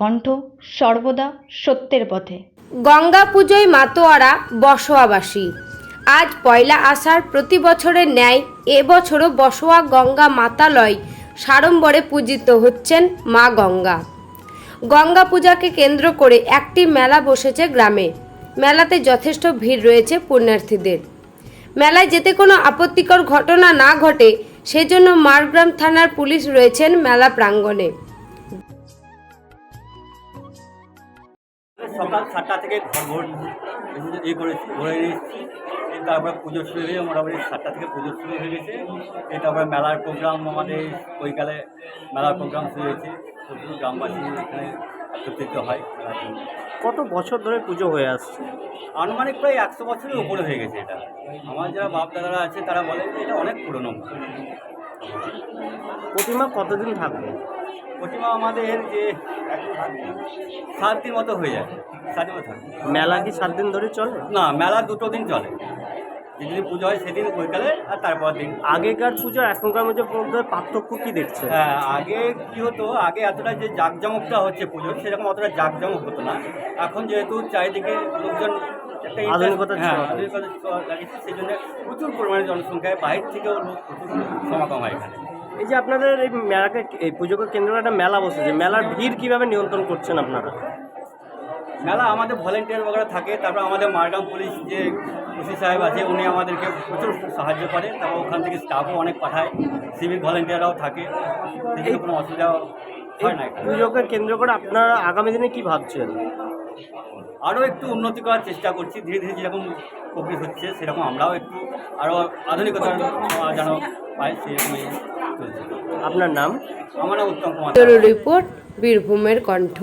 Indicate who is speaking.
Speaker 1: কণ্ঠ, সর্বদা সত্যের পথে।
Speaker 2: গঙ্গা পুজোয় মাতোয়ারা বসোয়াবাসী। আজ পয়লা আষাঢ় প্রতি বছরের ন্যায় এবছরও বসোয়া গঙ্গা মাতালয় সাড়ম্বরে পূজিত হচ্ছেন মা গঙ্গা। গঙ্গা পূজাকে কেন্দ্র করে একটি মেলা বসেছে গ্রামে। মেলাতে যথেষ্ট ভিড় রয়েছে পুণ্যার্থীদের। মেলায় যেতে কোনো আপত্তিকর ঘটনা না ঘটে সেজন্য মারগ্রাম থানার পুলিশ রয়েছেন মেলা প্রাঙ্গণে।
Speaker 3: সকাল 7টা থেকে ঘর করেছি, ঘরে এসেছি। তারপরে পুজো শুরু হয়ে মোটামুটি 7টা থেকে পুজো শুরু হয়ে গেছে। তারপরে মেলার প্রোগ্রাম আমাদের ওইকালে মেলার প্রোগ্রাম শুরু হয়েছে। প্রচুর গ্রামবাসী এখানে একত্রিত হয়।
Speaker 4: কত বছর ধরে পুজো হয়ে আসছে?
Speaker 3: আনুমানিক প্রায় 100 বছরের উপরে হয়ে গেছে এটা। আমার যারা বাপ দাদারা আছে তারা বলে যে এটা অনেক পুরনো।
Speaker 4: প্রতিমা কতদিন থাকবে?
Speaker 3: প্রতিমা আমাদের যে 7 দিন মতো হয়ে যায়, 7 দিন থাকবে।
Speaker 4: মেলা কি 7 দিন ধরে চলে?
Speaker 3: না, মেলা 2 দিন চলে। যেদিন পুজো হয় সেদিন বৈকালে, আর তারপর দিন।
Speaker 4: আগেকার পুজো এখনকার মধ্যে পার্থক্য কি দেখছে?
Speaker 3: হ্যাঁ, আগে কি হতো, আগে এতটা যে জাঁকজমকটা হচ্ছে পুজো সেরকম অতটা জাঁকজমক হতো না। এখন যেহেতু চারিদিকে লোকজন একটা
Speaker 4: আধুনিকতা
Speaker 3: লাগিয়েছে, সেই জন্য প্রচুর পরিমাণে জনসংখ্যায় বাইরে থেকেও লোক প্রচুর সমাগম হয় এখানে।
Speaker 4: এই যে আপনাদের এই মেলাকে, এই পুজোকে কেন্দ্র করে একটা মেলা বসেছে, মেলার ভিড় কিভাবে নিয়ন্ত্রণ করছেন আপনারা?
Speaker 3: মেলা আমাদের ভলেন্টিয়ার বগেরা থাকে। তারপর আমাদের মারগ্রাম পুলিশ যে ওসি সাহেব আছে উনি আমাদেরকে প্রচুর সাহায্য করে। তারপর ওখান থেকে স্টাফও অনেক পাঠায়, সিভিক ভলেন্টিয়াররাও থাকে। এই কোনো অসুবিধা হয় না।
Speaker 4: পুজোকে কেন্দ্র করে আপনারা আগামী দিনে কি ভাবছেন?
Speaker 3: আরও একটু উন্নতি করার চেষ্টা করছি। ধীরে ধীরে যেরকম প্রোগ্রেস হচ্ছে সেরকম আমরাও একটু আরও আধুনিকতার যেন পাই সেরকমই চলছে।
Speaker 4: আপনার নাম?
Speaker 3: আমার নাম উত্তম কুমার।
Speaker 2: রিপোর্ট, বীরভূমের কণ্ঠ।